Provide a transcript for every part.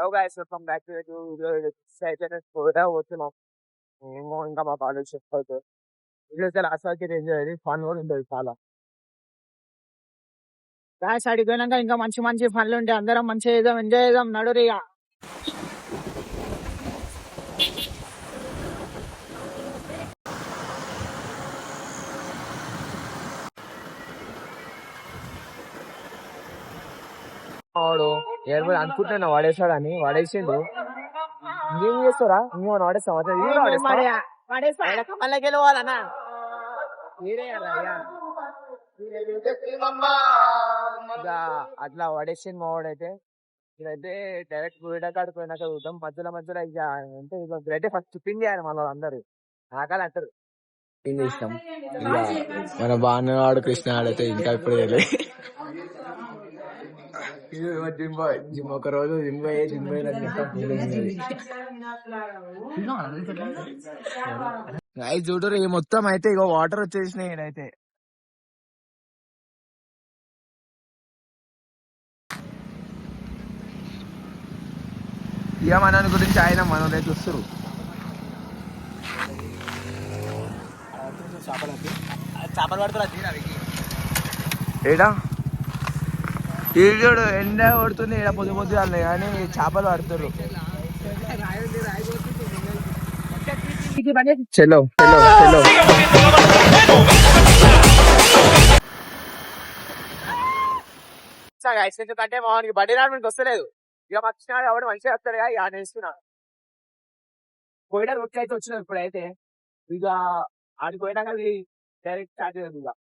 Hello guys, welcome back to video. అయితే నేను పోయినా పోతున్నాం. ఏమో ఇంకా మా కాలేజ్ షిఫ్ట్ అవుతుంది. వీడియో అయితే లాస్ట్ వరకు ఎంజాయ్ అయ్యి ఫన్ కూడా ఉంటుంది చాలా. గాయస్ అడిగిపోయినాక ఇంకా మంచి మంచి పనులు ఉంటాయి. అందరం మంచిగా చేద్దాం, ఎంజాయ్ చేద్దాం. నడురిగా వాడు ఏడు అనుకుంటున్నా వాడేసాడని వాడేసిండు. ఇంకేం చేస్తారా? ఇంకో వాడేస్తాం. మళ్ళీ గెలవాలన్నా అట్లా వాడేసింది మా వాడైతే. ఇదైతే డైరెక్ట్ వీడియో కాడికి పోయినాక చూద్దాం. మధ్యలో మధ్యలో ఇక అంటే ఇదైతే ఫస్ట్ టిఫిన్ చేయాలి మన అందరు ఆకలి అంటారు. ఏం చేసినాం మన బాణవాడు కృష్ణ ఆడైతే ఇంకా ఇప్పుడు జిమ్ ఒక రోజు జిమ్ చూడరు మొత్తం అయితే ఇక వాటర్ వచ్చేసినాయి. ఈడైతే ఇక మన గురించి ఆయన మనోడే చూస్తారు. చేపలు పడుతున్నా ఏడా ఈడు ఎండ కొడుతుంది. ఈడ పొద్దు పొద్దుగాలే కానీ చేపలు పడుతున్నారు. చలో చలో చలో ఎందుకంటే మామూలుగా బండి రావడానికి వస్తలేదు. ఇక వచ్చినా కాబట్టి మంచిగా వస్తాడు. ఇక నేర్చుకున్నా పోయినా రొట్టె అయితే వచ్చినాం. ఇప్పుడైతే ఇక ఆడికి పోయినాక అది డైరెక్ట్ స్టార్ట్ చేయదు. ఇక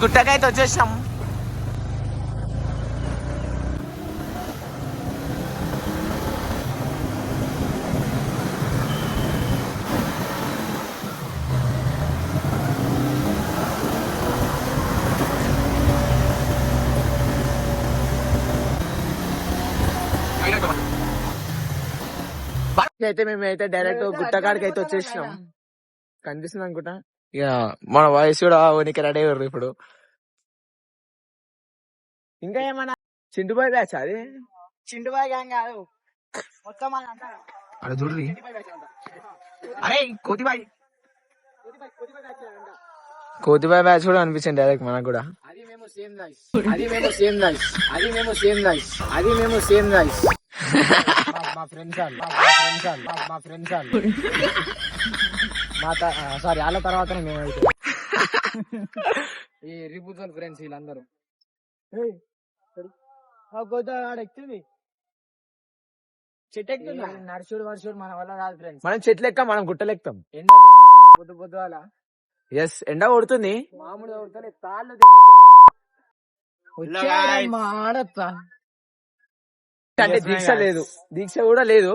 గుట్టకైతే వచ్చేసాం. అయితే మేమైతే డైరెక్ట్ గుట్టకాడికి అయితే వచ్చేసినాం. కనిపిస్తుంది అనుకుంటా. ఇక మన వయసు కూడా ఉనికి రెడీ అయ్యారు ఇప్పుడు. ఇంకా ఏమన్నా చింటుబాయ్ బ్యాచ్ అది? చింటుబాయ్ గ్యాంగ్ కాదు మొత్తం అక్కడ చూడ్రి. అరే కోతిబాయ్ కోతిబాయ్ బ్యాచ్ కూడా అనిపించింది డైరెక్ట్ మనకు కూడా. అది మేము సేమ్ గైస్, అది మేము సేమ్ గైస్, అది మేము సేమ్ గైస్, అది మేము సేమ్ గైస్. మా ఫ్రెండ్స్ మా ఫ్రెండ్స్ సారీ వాళ్ళ తర్వాతనే మేమైతే ఈ రిపుజల్ ఫ్రెండ్స్ వీళ్ళందరూ. ఎక్కింది చెట్టు ఎక్కుతుంది. నడుచుడు వర్షుడు మన వల్ల కాదు ఫ్రెండ్స్. మనం చెట్లు ఎక్కాం, మనం గుట్టలు ఎక్కుతాం. ఎండ దెంగుతుంది పొద్దు పొద్దుగాల. ఎస్ ఎండ కొడుతుంది. మామూలు కొడుతుంది, తాళ్ళు దెంగుతున్నాయి. అంటే దీక్ష లేదు, దీక్ష కూడా లేదు.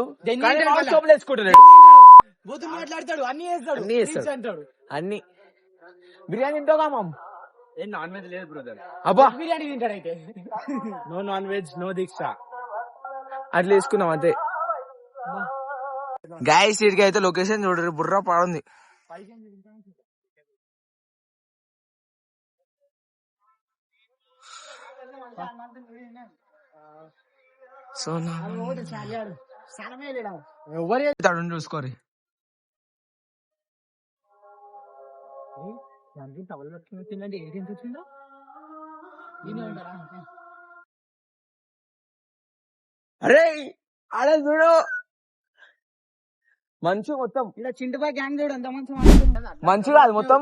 బూతులు మాట్లాడతాడు, అన్ని చేస్తాడు, అన్ని చేస్తాడు, అంటాడు. అన్ని. బిర్యానీ తింటావుగా మామ్? ఏం నాన్ వెజ్ లేదు బ్రదర్. అబ్బా బిర్యానీ తింటాడైతే. నో నాన్ వెజ్, నో దీక్ష. అట్లా వేసుకున్నాం అంతే. గాయస్ సీట్కి అయితే లొకేషన్ చూడరు, బుర్ర పాడుంది. చూసుకోరి. అరే అలా చూడు మంచు మొత్తం. ఇలా చింటుబాయ్ గ్యాంగ్ చూడు ఎంత మంచి మంచు కాదు మొత్తం.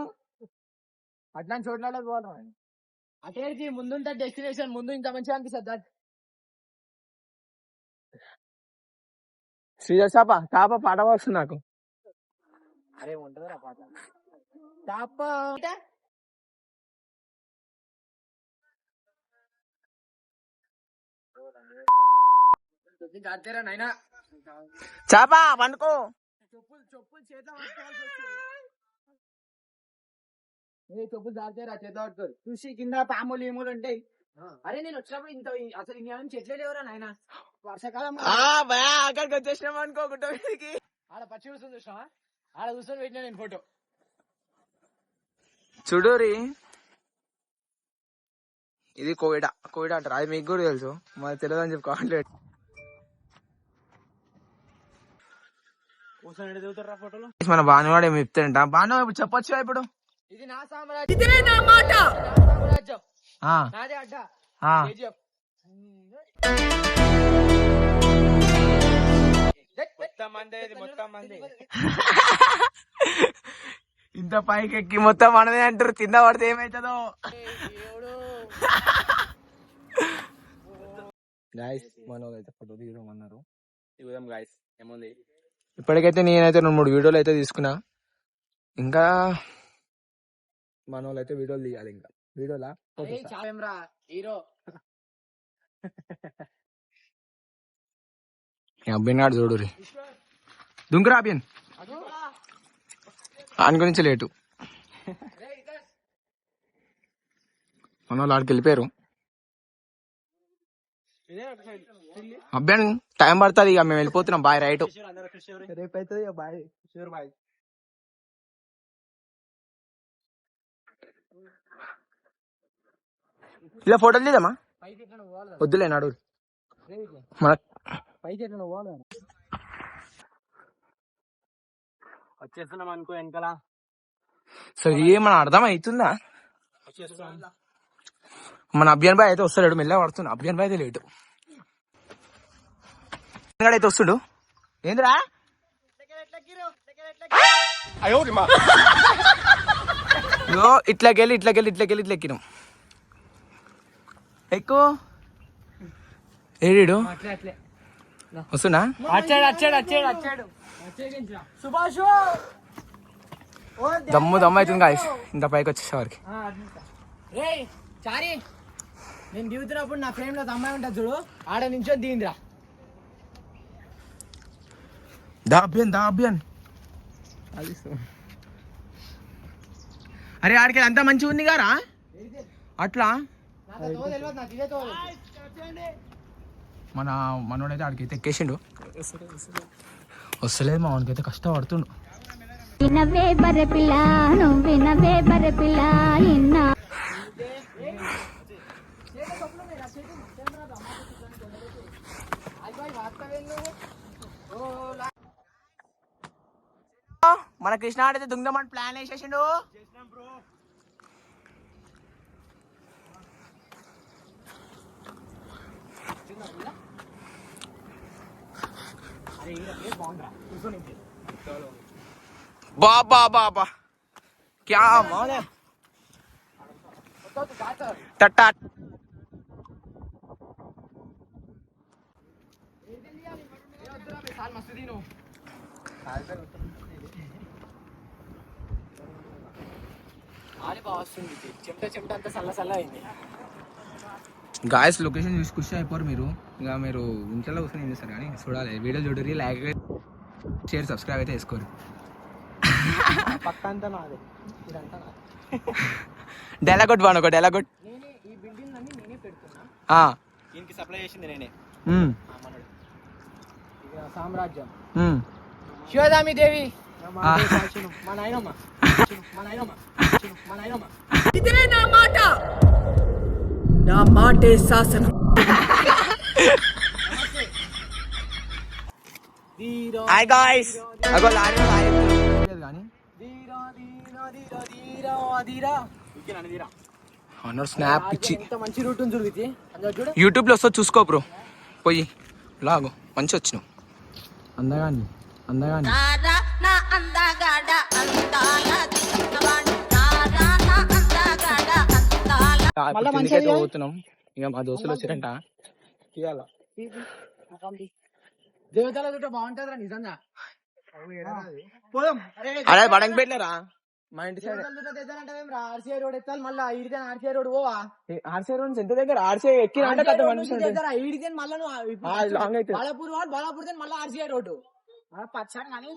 అట్లాంటి చోట్ల పోవాలి. అటేకి ముందుంటే డెస్టినేషన్ ముందు ఇంత మంచిగా అనిపిస్తుంది. శ్రీజ చాప పాట వస్తుంది నాకు. అరే ఉంటుందిరా పాట. చాప చాప పండుకో. చెప్పులు చేద్దాం చెప్పులు దాచారా చేత పట్టుకోరు. చూసి కింద పాములు ఏములు ఉంటాయి. అరే నేను వచ్చినప్పుడు ఇంత అసలు ఇంకా చెట్లే లేవరా నాయన. వర్షాకాలం అక్కడికి వచ్చేసినాం అనుకో గుట్ట మీదకి. ఆడ పచ్చి కూర్చొని చూసినావా? ఆడ కూర్చొని పెట్టినా నేను ఫోటో. చూడూరి ఇది కోవిడ్ అంటారు, అది మీకు కూడా తెలుసు, మాకు తెలియదు అని చెప్పి కావట్లేదు. మన భానువాడు ఏమి చెప్తాడంట. భాను ఇప్పుడు చెప్పొచ్చు ఇప్పుడు. ఇది నా సామ్రాజ్యం, ఇదే నా మాట. సామ్రాజ్యం నాదే అడ్డ. KGF. ఇంత పైకి ఎక్కి మొత్తం మనదే అంటారు, కింద పడితే ఏమైతుందో. గాయస్ మన అయితే ఫోటో తీయమన్నారు. గాయస్ ఏముంది, ఇప్పటికైతే నేనైతే 2-3 వీడియోలు అయితే తీసుకున్నా. ఇంకా మన వాళ్ళు అయితే వీడియోలు తీయాలి. ఇంకా వీడియోలా హీరో అబ్బిన్ గాడు చూడు రీ దుంకురా అబ్బిన్ ఆయన గురించి లేటు. మన వాళ్ళు ఆడికి వెళ్ళిపోయారు. అబ్బాయి టైం పడుతుంది, ఇక మేము వెళ్ళిపోతున్నాం. బాయ్ రైట్ రేపు బాయ్ బాయ్. ఇలా ఫోటోలు తీద్దామా? వద్దులే నాడు మన వచ్చేస్తున్నాం అనుకో వెనకాల. సరే ఏమన్నా అర్థం అవుతుందా? మన అభియాన్ బాయ్ అయితే వస్తాడు, మెల్లగా పడుతున్నా. అభియాన్ బాయ్ అయితే లేటు అయితే వస్తుడు. ఏందిరా ఇట్లకెళ్ళి ఎక్కినాం. ఎక్కువ ఏడు వస్తున్నా. సుభాష్ దమ్ము అవుతుంది గాయస్ ఇంత పైకి వచ్చేసేవారికి. చారి నేను దిగుతున్నప్పుడు నా ఫ్రేమ్ లో అమ్మాయి ఉంటుంది చూడు, ఆడ నించొని దిగిందిరా. దాబ్యాన్ అరే ఆడికి అంతా మంచిగా ఉంది గారా అట్లా. మనోడైతే ఆడికైతే ఎక్కేసిండు. వస్తలేదు మా వానికైతే కష్టపడుతుండు. వినవే బర్రె పిల్ల నువ్వు వినవే బర్రె పిల్ల ఇన్నా మన కృష్ణ ఆడైతే దుంగమని ప్లాన్ వేసేసిండు. బాబా బాబా క్యా మోనే టట్టా. గాయస్ లొకేషన్ చూసి ఖుషి అయిపోరు మీరు. ఇంకా మీరు ఇంట్లో కూర్చొని ఏం చేస్తారు కానీ చూడాలి. వీడియో చూడరి, లైక్ షేర్ సబ్స్క్రైబ్ అయితే వేసుకోరు. డైలాగ్ బాను ఒక డైలాగ్ సప్లై చేసింది నేనే. సామ్రాజ్యం శివదామి దేవి మా నాయనమ్మ ఇదే నా మాట, నా మాటే శాసనం. హాయ్ గాయ్స్ అగో లారీ కానీ అన్నర్ స్నాప్ ఇచ్చి మంచి రూట్ ఉంది చూడు, యూట్యూబ్ లో వస్తా చూసుకో బ్రో. పోయి లాగో మంచి వచ్చినావు. అందగాని పోతున్నాం. ఇక మా దోస్తులు వచ్చారంట. దేవతల చుట్టూ బాగుంటుందిరా నిజంగా. అరే బడంగి పెట్టలేరా మా ఇంటి సైడ్. ఆర్సీఐ రోడ్ ఎత్తాలి, మళ్ళీ ఈడితే ఆర్సీఐ రోడ్ పోవా. ఆర్సీఐ రోడ్ ఎంత దగ్గర ఆర్సీఐ ఎక్కిన అంటే ఈడితే మళ్ళీ లాంగ్ అయితే బాలాపూర్ మళ్ళీ ఆర్సీఐ రోడ్డు పచ్చాను కానీ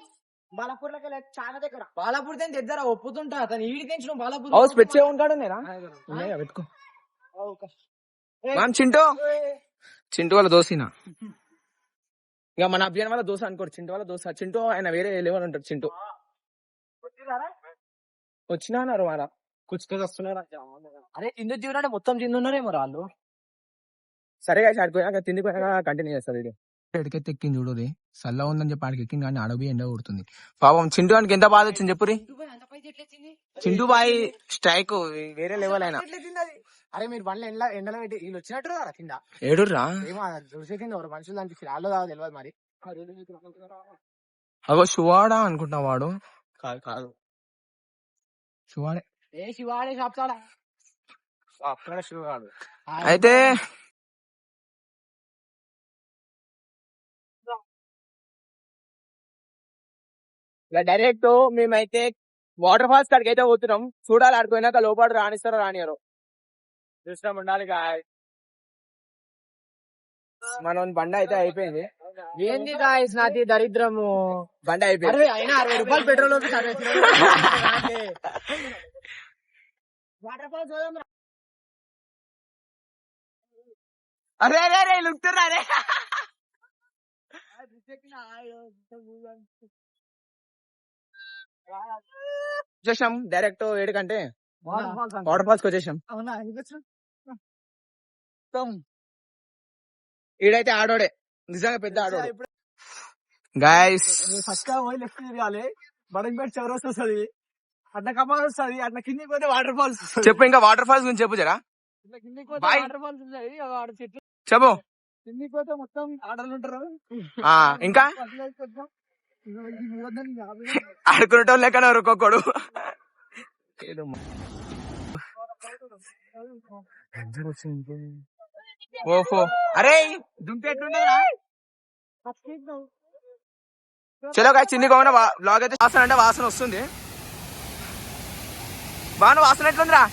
బాలాపూర్ లోకి చాలా దగ్గర. బాలాపూర్ దగ్గర ఒప్పుతుంటా తను ఈడి తెచ్చు బాలాపూర్ స్పెట్స్ ఉంటాడు నేనా పెట్టుకో. చింటూ వాళ్ళ దోసినా ఇక మన అభియాన్ వాళ్ళ దోశ అనుకోరు, చింటూ వాళ్ళ దోశ. చింటూ ఆయన వేరే లెవెల్ ఉంటాడు. చింటూ వచ్చినా అన్నారు మన కూర్చుకొని వస్తున్నారు. అరే తిందు జీవనాడే మొత్తం తిందున్నారేమో వాళ్ళు. సరేగా ఆడిపోయాక తిండి పోయాక కంటిన్యూ చేస్తారు ఇది. ఎడికైతే ఎక్కింది చూడు, చల్ల ఉందని చెప్పి ఆడికి ఎక్కింది కానీ అడవి ఎండ కొడుతుంది. పాపం చింటూ గానికి ఎంత బాధ వచ్చింది చెప్పురి. చింటూ బాయ్ స్ట్రైక్ వేరే లెవెల్ అయినా. అరే మీరు బండ్లు ఎండలో పెట్టి వీళ్ళు వచ్చినట్టు కదా కింద ఏడుర్రా ఏమో చూసే కింద ఎవరు మనుషులు అనిపించింది. వాళ్ళు కాదు తెలియదు మరి. అగో శివాడా అనుకుంటా వాడు. కాదు కాదు శివాడే. ఏ శివాడే చెప్తాడా అక్కడ షూ కాదు. అయితే ఇక డైరెక్ట్ మేమైతే వాటర్ ఫాల్స్ కాడికి అయితే పోతున్నాం. చూడాలి ఆడిపోయినాక లోపల రాణిస్తారో రానియరు చూసినాం ఉండాలి. మనం బండ అయితే అయిపోయింది. ఏంది గాయస్ నాది దరిద్రము. బండ అయిపోయింది. అయినా 60 రూపాయలు పెట్రోల్ వాటర్ ఫాల్స్ అరే అరే అరే లుక్తుర్రా అరే. వచ్చేసాం డైరెక్ట్ 7 కంటే వాటర్ ఫాల్స్ కి వచ్చేసాం. అవునా ఈడైతే ఆడోడే నిజంగా పెద్ద ఆడోడే. గాయస్ ఫస్ట్ పోయి లెఫ్ట్ తిరగాలి. బడంపేట చౌరస్ వస్తుంది, అట్లా కమాల్ వస్తుంది, అట్లా కిందికి పోతే వాటర్ ఫాల్స్. చెప్పు ఇంకా వాటర్ ఫాల్స్ గురించి చెప్పు జరా. ఇట్లా కిందికి పోతే బాయ్. వాటర్ ఫాల్స్ ఉంటాయి. ఆడ చెట్లు చెప్పు. కిందికి పోతే మొత్తం ఆటలు ఉంటారు. ఇంకా ఆడుకునేటోళ్ళు లెక్కన ఒక్కొక్కడు. ఓహో అరే దుంపేట్లుండదా. చలో గాయ చిన్ని కోమన బ్లాగ్ అయితే వాసన అంటే వాసన వస్తుంది. బాగా వాసన ఎట్లుందిరా.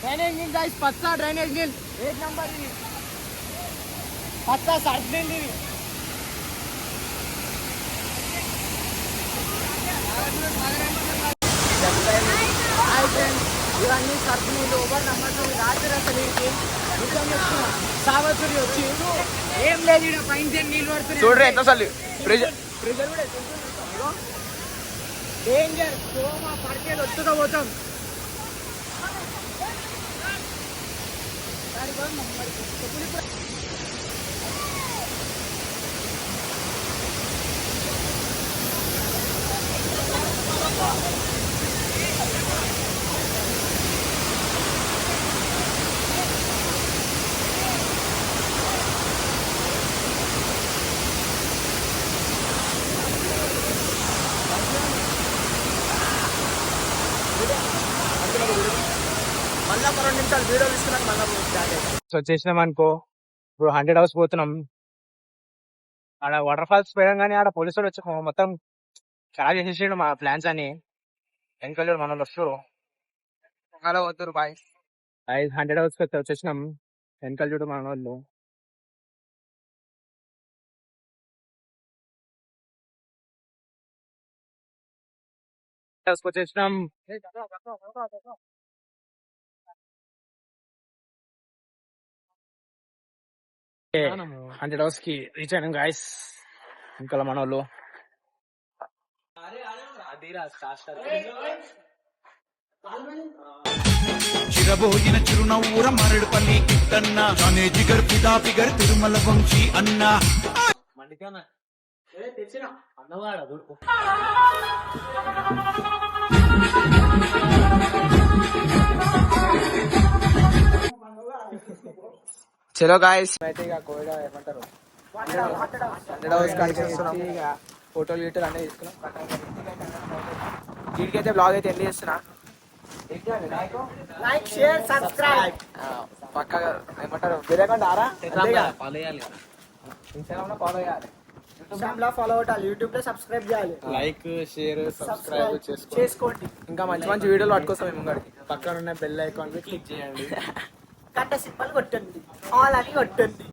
డ్రైనేజ్ నీళ్ళు గాయస్, పచ్చ డ్రైనేజ్ నీళ్ళు 1 నంబర్. ఇది పచ్చ సర్ఫ్ నీళ్ళు ఇవి. ఇవన్నీ సర్ఫ్ నీళ్ళు. ఓవర్ నమ్మకం రాత్రి అసలు వీడికి సావతుడి వచ్చి ఏం లేదు ఇక్కడ పైన నీళ్ళు పడుతున్నాయి. చూడరా ఎంత అసలు ప్రెజర్ డేంజర్. మా పడికేది వచ్చుగా పోతాం. మళ్ళా 2 నిమిషాలు వీడియో తీసుకున్నాక మళ్ళీ వచ్చేసినాం అనుకో. ఇప్పుడు 100 హౌస్ పోతున్నాం. ఆడ వాటర్ ఫాల్స్ పోయాం, ఆడ పోలీసులు వచ్చి మొత్తం ఖరాబ్ చేసేసాడు మా ప్లాన్స్ అని. వెనకాల మన వాళ్ళు వస్తారు. అలా వద్దురు బాయ్. 100 హౌస్ వచ్చేసినాం. వెనకాల చూడు మన వాళ్ళు. వచ్చేసినాం. 100 హౌస్ కి రీచ్ అయినాం గాయస్. ఇంకా మన వాళ్ళు చిరబోయిన చిరునవ్వుర మరడుపల్లి కిట్టన్న అనే జిగర్ పిదా ఫిగర్ తిరుమల వంశీ అన్న. చలో గాయస్ అయితే ఇక కోవిడ్ ఏమంటారు 100 హౌస్ కాడికి వస్తున్నాం. ఇక ఫోటోలు గీటలు అన్నీ తీసుకున్నాం. వీడికైతే బ్లాగ్ అయితే ఎండ్ చేస్తున్నా. Like, share, subscribe. పక్కగా ఏమంటారు బెరకండి ఆరా ఇన్స్టాగ్రామ్ లో ఫాలో చేయాలి, ఇన్స్టాగ్రామ్ లో ఫాలో అవ్వాలి, యూట్యూబ్ లో సబ్స్క్రైబ్ చేయాలి. లైక్, షేర్, సబ్స్క్రైబ్ చేసుకోండి. ఇంకా మంచి మంచి వీడియోలు పట్టుకోస్తాం మేము ముంగడికి. పక్కన ఉన్న బెల్ ఐకాన్ క్లిక్ చేయండి. గంట సింబల్ కొట్టండి, ఆల్ అని కొట్టండి.